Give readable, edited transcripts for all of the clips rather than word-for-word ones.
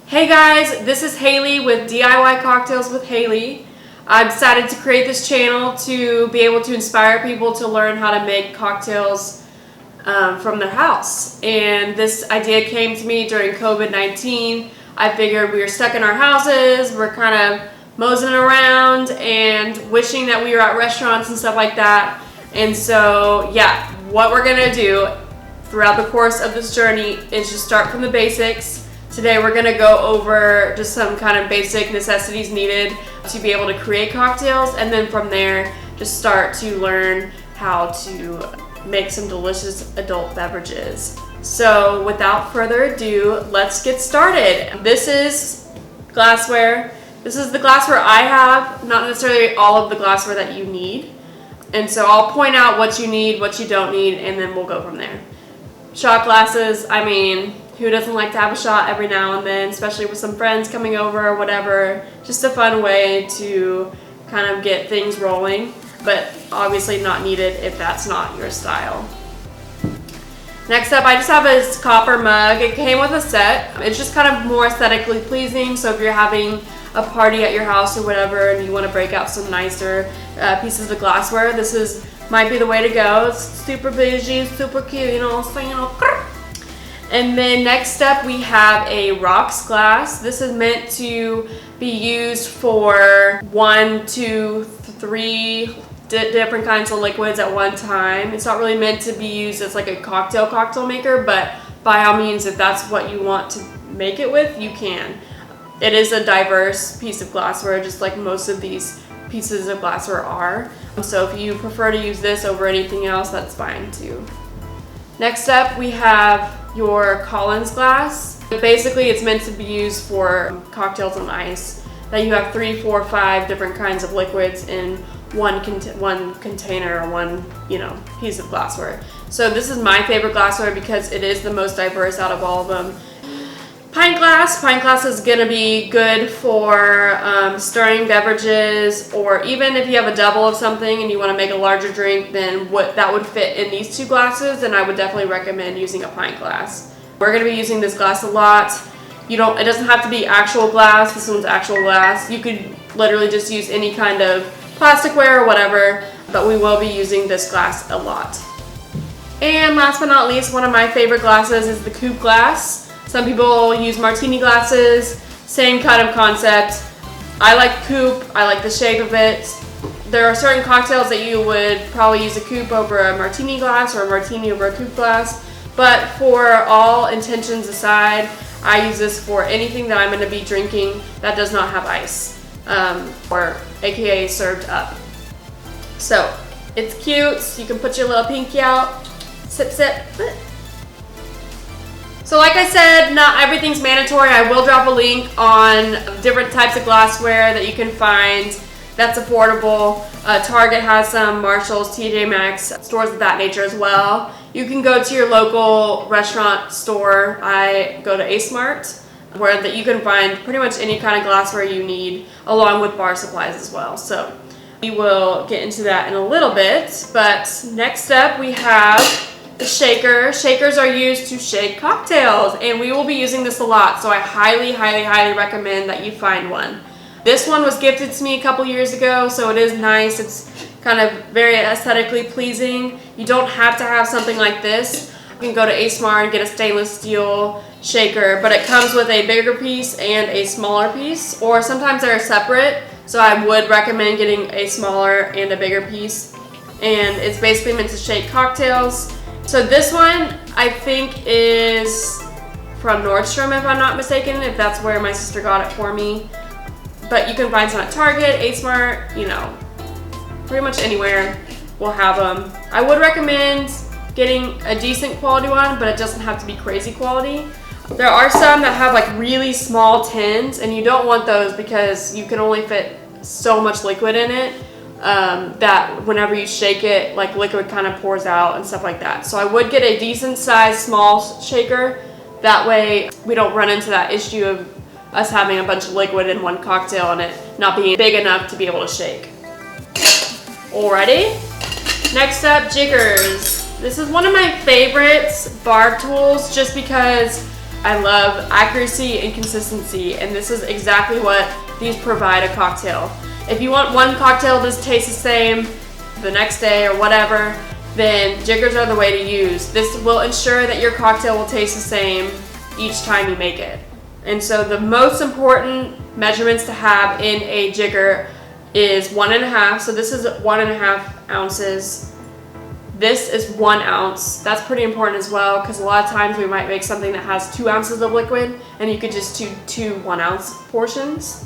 Hey guys, this is Haley with DIY Cocktails with Haley. I've decided to create this channel to be able to inspire people to learn how to make cocktails from their house. And this idea came to me during COVID-19. I figured we were stuck in our houses, we're kind of moseying around and wishing that we were at restaurants and stuff like that. And so yeah, what we're gonna do throughout the course of this journey is just start from the basics. Today we're gonna go over just some kind of basic necessities needed to be able to create cocktails, and then from there just start to learn how to make some delicious adult beverages. So without further ado, let's get started. This is glassware. This is the glassware I have, not necessarily all of the glassware that you need. And so I'll point out what you need, what you don't need, and then we'll go from there. Shot glasses, I mean, who doesn't like to have a shot every now and then, especially with some friends coming over or whatever. Just a fun way to kind of get things rolling, but obviously not needed if that's not your style. Next up, I just have a copper mug. It came with a set. It's just kind of more aesthetically pleasing, so if you're having a party at your house or whatever and you want to break out some nicer pieces of glassware, this might be the way to go. It's super bougie, super cute, you know what I'm saying? And then next up we have a rocks glass. This is meant to be used for 1, 2, 3 different kinds of liquids at one time. It's not really meant to be used as like a cocktail maker, but by all means, if that's what you want to make it with, you can. It is a diverse piece of glassware, just like most of these pieces of glassware are. So if you prefer to use this over anything else, that's fine too. Next up, we have your Collins glass. Basically, it's meant to be used for cocktails on ice. That you have 3, 4, 5 different kinds of liquids in one container or one, piece of glassware. So this is my favorite glassware because it is the most diverse out of all of them. Pint glass is gonna be good for stirring beverages, or even if you have a double of something and you wanna make a larger drink, then that would fit in these 2 glasses, then I would definitely recommend using a pint glass. We're gonna be using this glass a lot. It doesn't have to be actual glass. This one's actual glass. You could literally just use any kind of plasticware or whatever, but we will be using this glass a lot. And last but not least, one of my favorite glasses is the Coupe glass. Some people use martini glasses, same kind of concept. I like Coupe, I like the shape of it. There are certain cocktails that you would probably use a Coupe over a martini glass or a martini over a Coupe glass, but for all intentions aside, I use this for anything that I'm gonna be drinking that does not have ice, or AKA served up. So, it's cute, you can put your little pinky out, sip, sip. So like I said, not everything's mandatory. I will drop a link on different types of glassware that you can find that's affordable. Target has some, Marshalls, TJ Maxx, stores of that nature as well. You can go to your local restaurant store. I go to A Smart, where you can find pretty much any kind of glassware you need, along with bar supplies as well. So we will get into that in a little bit, but next up we have the shaker. Shakers are used to shake cocktails, and we will be using this a lot, so I highly, highly, highly recommend that you find one. This one was gifted to me a couple years ago, so it is nice. It's kind of very aesthetically pleasing. You don't have to have something like this. You can go to A Smart and get a stainless steel shaker, but it comes with a bigger piece and a smaller piece, or sometimes they're separate, so I would recommend getting a smaller and a bigger piece. And it's basically meant to shake cocktails. So this one, I think, is from Nordstrom, if I'm not mistaken, if that's where my sister got it for me. But you can find some at Target, A Smart, pretty much anywhere will have them. I would recommend getting a decent quality one, but it doesn't have to be crazy quality. There are some that have like really small tins, and you don't want those because you can only fit so much liquid in it. That whenever you shake it, like liquid kind of pours out and stuff like that. So I would get a decent sized small shaker. That way we don't run into that issue of us having a bunch of liquid in one cocktail and it not being big enough to be able to shake. Alrighty. Next up, Jiggers. This is one of my favorite bar tools just because I love accuracy and consistency, and this is exactly what these provide a cocktail. If you want one cocktail to taste the same the next day or whatever, then Jiggers are the way to use. This will ensure that your cocktail will taste the same each time you make it. And so the most important measurements to have in a jigger is 1.5. So this is 1.5 ounces. This is 1 ounce. That's pretty important as well, because a lot of times we might make something that has 2 ounces of liquid, and you could just do 2 1-ounce portions.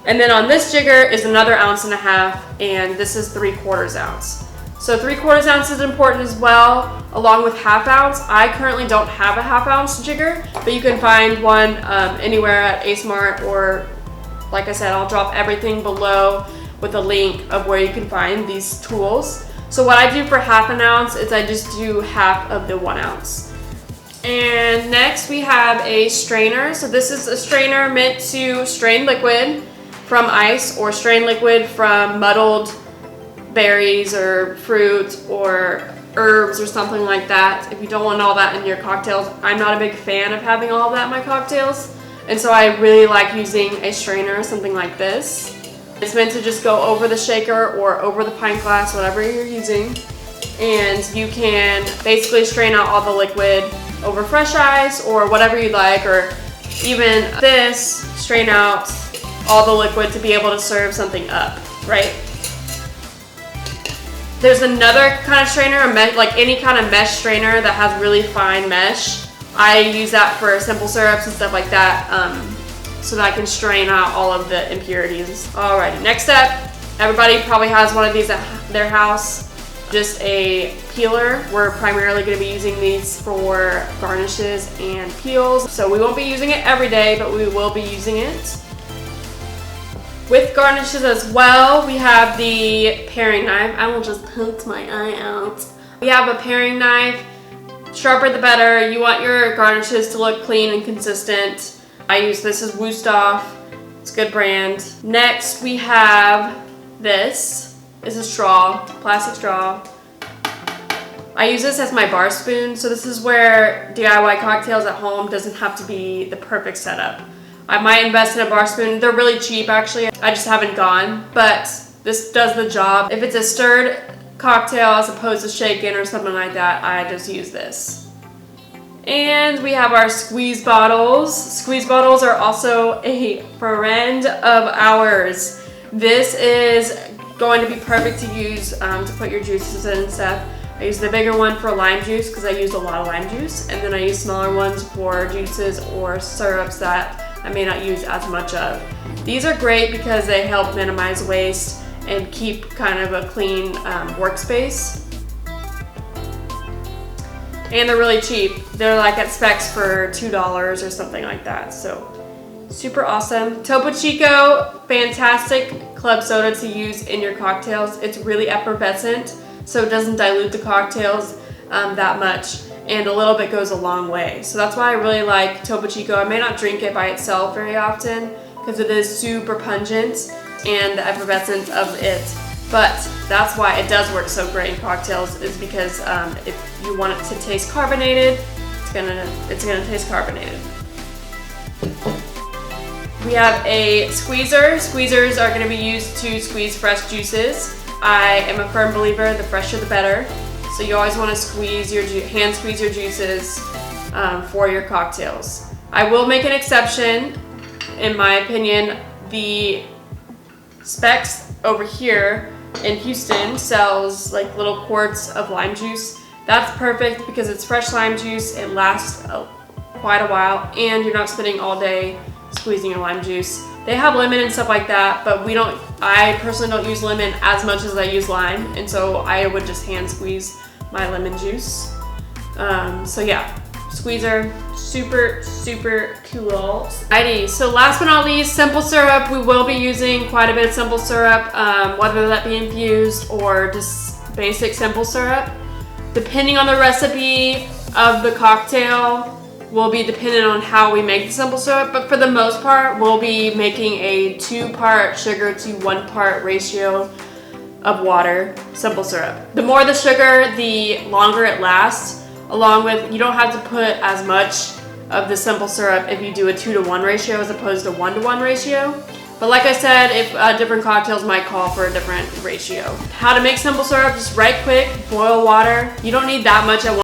And then on this jigger is another 1.5 ounces, and this is 3/4 ounce. So 3/4 ounce is important as well, along with 1/2 ounce. I currently don't have a 1/2 ounce jigger, but you can find one anywhere at A Smart, or like I said, I'll drop everything below with a link of where you can find these tools. So what I do for 1/2 ounce is I just do half of the 1 ounce. And next we have a strainer. So this is a strainer meant to strain liquid from ice or strain liquid from muddled berries or fruit or herbs or something like that. If you don't want all that in your cocktails, I'm not a big fan of having all of that in my cocktails. And so I really like using a strainer, something like this. It's meant to just go over the shaker or over the pint glass, whatever you're using. And you can basically strain out all the liquid over fresh ice or whatever you like, or even this, strain out all the liquid to be able to serve something up, right? There's another kind of strainer, like any kind of mesh strainer that has really fine mesh. I use that for simple syrups and stuff like that, so that I can strain out all of the impurities. Alrighty, next up, everybody probably has one of these at their house. Just a peeler. We're primarily going to be using these for garnishes and peels. So we won't be using it every day, but we will be using it. With garnishes as well, we have the paring knife. I will just poke my eye out. We have a paring knife. Sharper the better. You want your garnishes to look clean and consistent. I use this as Wusthof. It's a good brand. Next we have this. It's a straw, plastic straw. I use this as my bar spoon. So this is where DIY cocktails at home doesn't have to be the perfect setup. I might invest in a bar spoon. They're really cheap actually. I just haven't gone, but this does the job. If it's a stirred cocktail as opposed to shaken or something like that, I just use this. And we have our squeeze bottles. Squeeze bottles are also a friend of ours. This is going to be perfect to use to put your juices in and stuff. I use the bigger one for lime juice because I use a lot of lime juice, and then I use smaller ones for juices or syrups that I may not use as much of. These are great because they help minimize waste and keep kind of a clean workspace. And they're really cheap. They're like at Specs for $2 or something like that. So super awesome. Topo Chico, fantastic club soda to use in your cocktails. It's really effervescent, so it doesn't dilute the cocktails that much. And a little bit goes a long way. So that's why I really like Topo Chico. I may not drink it by itself very often because it is super pungent and the effervescence of it. But that's why it does work so great in cocktails, is because if you want it to taste carbonated, it's gonna taste carbonated. We have a squeezer. Squeezers are gonna be used to squeeze fresh juices. I am a firm believer, the fresher the better. So you always want to squeeze your hand squeeze your juices for your cocktails. I will make an exception, in my opinion. The Specs over here in Houston sells like little quarts of lime juice. That's perfect because it's fresh lime juice. It lasts quite a while, and you're not spending all day squeezing your lime juice. They have lemon and stuff like that, but I personally don't use lemon as much as I use lime, and so I would just hand squeeze my lemon juice. So yeah, squeezer, super, super cool. Alrighty, so last but not least, simple syrup. We will be using quite a bit of simple syrup, whether that be infused or just basic simple syrup. Depending on the recipe of the cocktail, will be dependent on how we make the simple syrup, but for the most part, we'll be making a 2-part sugar to 1-part ratio of water simple syrup. The more the sugar, the longer it lasts, along with, you don't have to put as much of the simple syrup if you do a 2-to-1 ratio as opposed to 1-to-1 ratio. But like I said, if different cocktails might call for a different ratio. How to make simple syrup, just right quick, boil water. You don't need that much at once.